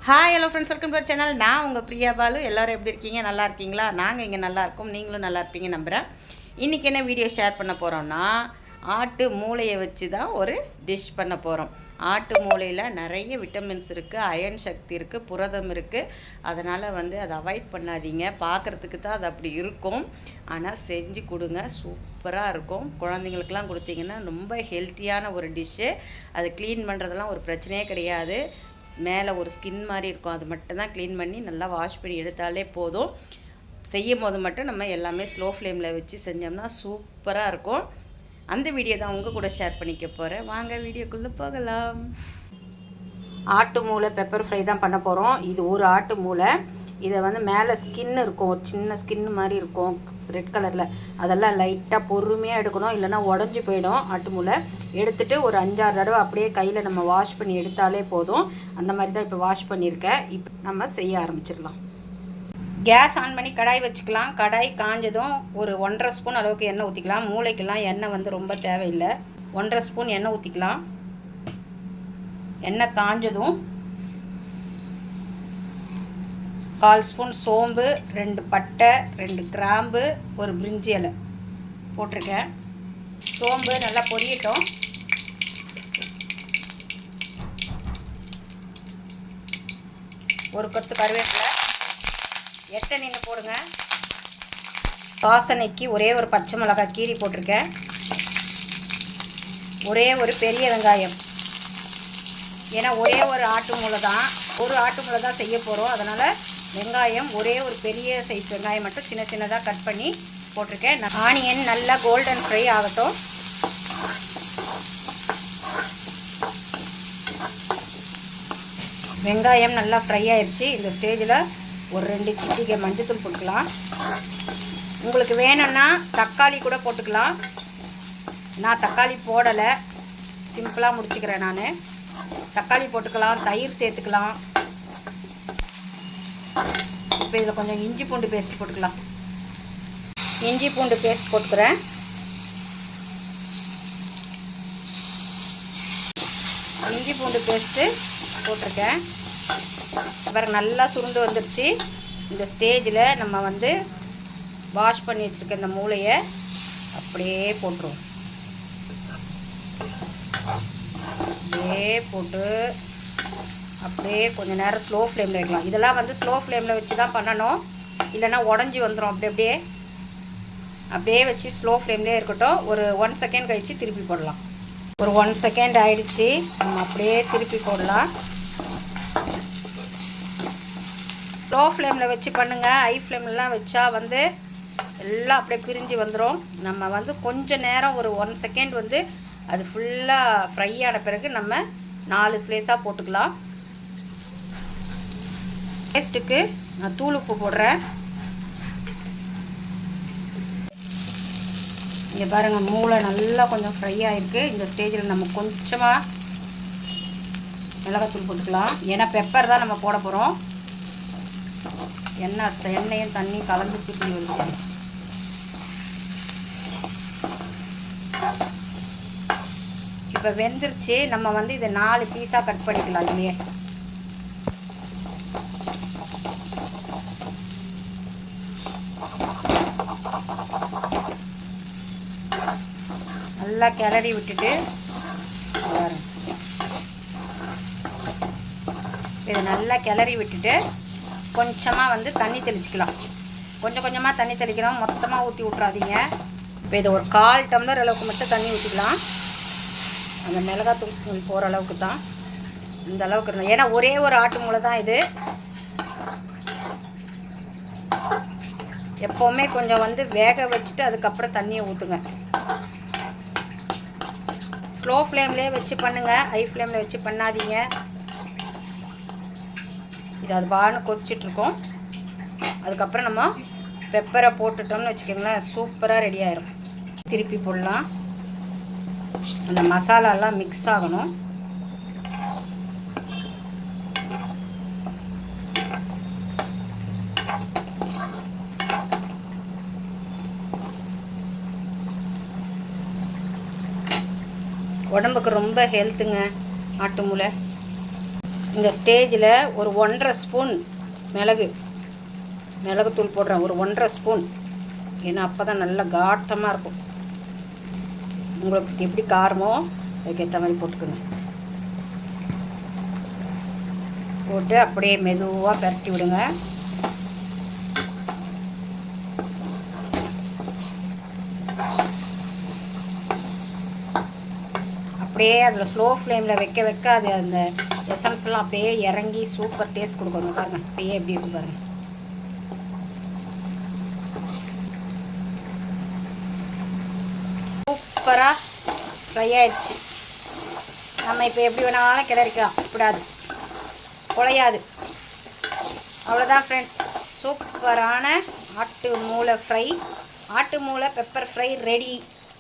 Hi hello friends, welcome to channel. நான் உங்கள் பிரியா பாலு. எல்லோரும் எப்படி இருக்கீங்க? நல்லா இருக்கீங்களா? நாங்கள் இங்கே நல்லா இருக்கோம். நீங்களும் நல்லா இருப்பீங்க நம்புகிறேன். இன்றைக்கி என்ன வீடியோ ஷேர் பண்ண போகிறோம்னா, ஆட்டு மூளையை வச்சு தான் ஒரு டிஷ் பண்ண போகிறோம். ஆட்டு மூளையில் நிறைய விட்டமின்ஸ் இருக்குது, அயன் சக்தி இருக்குது, புரதம் இருக்குது. அதனால் அதை அவாய்ட் பண்ணாதீங்க. பார்க்குறதுக்கு தான் அது அப்படி இருக்கும், ஆனால் செஞ்சு கொடுங்க, சூப்பராக இருக்கும். குழந்தைங்களுக்கெல்லாம் கொடுத்தீங்கன்னா ரொம்ப ஹெல்த்தியான ஒரு டிஷ்ஷு. அதை க்ளீன் பண்ணுறதெல்லாம் ஒரு பிரச்சனையே கிடையாது. மேலே ஒரு ஸ்கின் மாதிரி இருக்கும், அது மட்டும் தான் க்ளீன் பண்ணி நல்லா வாஷ் பண்ணி எடுத்தாலே போதும். செய்யும் போது மட்டும் நம்ம எல்லாமே ஸ்லோ ஃப்ளேமில் வச்சு செஞ்சோம்னா சூப்பராக இருக்கும். அந்த வீடியோ தான் உங்கள் கூட ஷேர் பண்ணிக்க போகிறேன். வாங்க வீடியோக்குள்ளே போகலாம். ஆட்டு மூளை பெப்பர் ஃப்ரை தான் பண்ண போகிறோம். இது ஒரு ஆட்டு மூளை. இதை மேலே ஸ்கின் இருக்கும், ஒரு சின்ன ஸ்கின் மாதிரி இருக்கும் ரெட் கலரில். அதெல்லாம் லைட்டாக பொறுமையாக எடுக்கணும், இல்லைனா உடஞ்சி போயிடும். ஆட்டு மூளை எடுத்துகிட்டு ஒரு 5-6 தடவை அப்படியே கையில் நம்ம வாஷ் பண்ணி எடுத்தாலே போதும். அந்த மாதிரி தான் இப்போ வாஷ் பண்ணியிருக்கேன். இப்போ நம்ம செய்ய ஆரம்பிச்சிடலாம். கேஸ் ஆன் பண்ணி கடாய் வச்சுக்கலாம். கடாய் காஞ்சதும் ஒரு 1.5 ஸ்பூன் அளவுக்கு எண்ணெய் ஊற்றிக்கலாம். மூளைக்கெல்லாம் எண்ணெய் ரொம்ப தேவையில்லை. 1.5 ஸ்பூன் எண்ணெய் ஊற்றிக்கலாம். எண்ணெய் காஞ்சதும் 1/4 ஸ்பூன் சோம்பு, 2 பட்டை, 2 கிராம்பு, ஒரு பிரிஞ்சி இலை போட்டிருக்கேன். சோம்பு நல்லா பொரியட்டும். ஒரு கொத்து கருவேப்பிலை, எண்ணெய் போடுங்க. வாசனைக்கு ஒரே ஒரு பச்சை மிளகாய் கீரி போட்டிருக்கேன். ஒரே ஒரு பெரிய வெங்காயம், ஏன்னா ஒரே ஒரு ஆட்டு மூளை தான், ஒரு ஆட்டு மூளை தான் செய்ய போகிறோம். அதனால் வெங்காயம் ஒரே ஒரு பெரிய சைஸ் வெங்காயம் மட்டும் சின்ன சின்னதாக கட் பண்ணி போட்டிருக்கேன். ஆனியன் நல்லா கோல்டன் ஃப்ரை ஆகட்டும். வெங்காயம் நல்லா ஃப்ரை ஆயிடுச்சு. இந்த ஸ்டேஜில் ஒரு 2 சிட்டிகை மஞ்சத்தூள் போட்டுக்கலாம். உங்களுக்கு வேணும்னா தக்காளி கூட போட்டுக்கலாம். நான் தக்காளி போடலை, சிம்பிளாக முடிச்சுக்கிறேன். நான் தக்காளி போட்டுக்கலாம், தயிர் சேர்த்துக்கலாம். இப்போ இதில் கொஞ்சம் இஞ்சி பூண்டு பேஸ்ட் போட்டுக்கலாம். இஞ்சி பூண்டு பேஸ்ட் போட்டுக்கிறேன். இஞ்சி பூண்டு பேஸ்ட்டு போட்டிருக்கேன். அப்புறம் நல்லா சுருண்டு வந்துடுச்சு. இந்த ஸ்டேஜில் நம்ம வாஷ் பண்ணி வச்சுருக்க இந்த மூளையை அப்படியே போட்டுருவோம். அப்படியே போட்டு அப்படியே கொஞ்சம் நேரம் ஸ்லோ ஃப்ளேமில் வைக்கலாம். இதெல்லாம் ஸ்லோ ஃப்ளேமில் வச்சு தான் பண்ணணும், இல்லைன்னா உடஞ்சி வந்துடும். அப்படியே வச்சு ஸ்லோ ஃப்ளேம்லேயே இருக்கட்டும். ஒரு 1 செகண்ட் கழித்து திருப்பி போடலாம். ஒரு 1 செகண்ட் ஆகிடுச்சு, நம்ம அப்படியே திருப்பி போடலாம். ஸ்லோ ஃப்ளேமில் வச்சு பண்ணுங்கள். ஹை ஃப்ளேம்லாம் வச்சா எல்லாம் அப்படியே பிரிஞ்சு வந்துடும். நம்ம கொஞ்சம் நேரம் ஒரு 1 செகண்ட் அது ஃபுல்லாக ஃப்ரை ஆன பிறகு நம்ம 4 ஸ்லைஸாக போட்டுக்கலாம். டேஸ்ட்டுக்கு நான் தூள் உப்பு போடுறேன். இங்கே பாருங்கள், மூளை நல்லா கொஞ்சம் ஃப்ரை ஆகிருக்கு. இந்த ஸ்டேஜில் நம்ம கொஞ்சமாக மிளகாத்தூள் போட்டுக்கலாம். ஏன்னா பெப்பர் தான் நம்ம போட போகிறோம். எண்ணெயும் தண்ணியும் கலந்து சுற்றி வருது. இப்போ வெந்துருச்சு. நம்ம இதை 4 பீஸாக கட் பண்ணிக்கலாம். இல்லையே நல்லா கிளறி விட்டுட்டு இதை நல்லா கிளறி விட்டுட்டு கொஞ்சமாக தண்ணி தெளிச்சிக்கலாம். கொஞ்சம் கொஞ்சமாக தண்ணி தெளிக்கிறோம், மொத்தமாக ஊற்றி விட்றாதீங்க. இப்போ இதை ஒரு 1/4 டம்ளர் அளவுக்கு மட்டும் தண்ணி ஊற்றிக்கலாம். அந்த மிளகாத்தூள் ஸ்மெல் போகிற அளவுக்கு தான், இந்த அளவுக்கு இருந்தால். ஏன்னா ஒரே ஒரு ஆட்டு மூளை தான் இது. எப்போவுமே கொஞ்சம் வேக வச்சுட்டு அதுக்கப்புறம் தண்ணியை ஊற்றுங்க. ஸ்லோ ஃப்ளேம்லேயே வச்சு பண்ணுங்கள், ஹை ஃப்ளேமில் வச்சு பண்ணாதீங்க. இது அது பான்னு கொதிச்சிட்ருக்கோம். அதுக்கப்புறம் நம்ம பெப்பரை போட்டுட்டோம்னு வச்சுக்கோங்களேன், சூப்பராக ரெடி ஆயிரும். திருப்பி போடலாம். அந்த மசாலாலாம் மிக்ஸ் ஆகணும். உடம்புக்கு ரொம்ப ஹெல்த்துங்க ஆட்டு மூளை. இந்த ஸ்டேஜில் ஒரு 1.5 ஸ்பூன் மிளகுத்தூள் போடுறேன். ஒரு 1.5 ஸ்பூன். ஏன்னா அப்போ தான் நல்லா காட்டமாக இருக்கும். உங்களுக்கு எப்படி காரமோ அதுக்கேற்ற மாதிரி போட்டுக்கோங்க. போட்டு அப்படியே மெதுவாக பரட்டி விடுங்க. அப்படியே அதில் ஸ்லோ ஃப்ளேமில் வைக்க அது அந்த எசன்ஸ்லாம் அப்படியே இறங்கி சூப்பர் டேஸ்ட் கொடுக்குங்க. பாருங்கள் அப்படியே எப்படி இருக்கு பாருங்கள். சூப்பராக ஃப்ரை ஆயிடுச்சு. நம்ம இப்போ எப்படி வேணாலும் கிளறிக்கலாம், கூடாது, குழையாது. அவ்வளோதான் ஃப்ரெண்ட்ஸ், சூப்பரான ஆட்டு மூளை ஃப்ரை, ஆட்டு மூளை பெப்பர் ஃப்ரை ரெடி.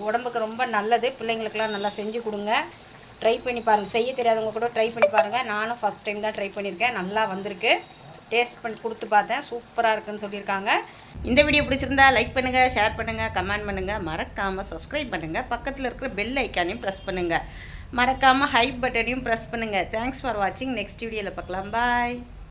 உடம்புக்கு ரொம்ப நல்லது. பிள்ளைங்களுக்கெல்லாம் நல்லா செஞ்சு கொடுங்க. ட்ரை பண்ணி பாருங்கள். செய்ய தெரியாதவங்க கூட ட்ரை பண்ணி பாருங்கள். நானும் ஃபஸ்ட் டைம் தான் ட்ரை பண்ணியிருக்கேன். நல்லா வந்திருக்கு. டேஸ்ட் பண்ணி கொடுத்து பார்த்தேன். சூப்பராக இருக்குன்னு சொல்லியிருக்காங்க. இந்த வீடியோ பிடிச்சிருந்தா லைக் பண்ணுங்கள், ஷேர் பண்ணுங்கள், கமெண்ட் பண்ணுங்கள். மறக்காமல் சப்ஸ்கிரைப் பண்ணுங்கள். பக்கத்தில் இருக்கிற பெல் ஐக்கானையும் ப்ரெஸ் பண்ணுங்கள். மறக்காமல் ஹைப் பட்டனையும் ப்ரெஸ் பண்ணுங்கள். தேங்க்ஸ் ஃபார் வாட்சிங். நெக்ஸ்ட் வீடியோவில் பார்க்கலாம். பாய்.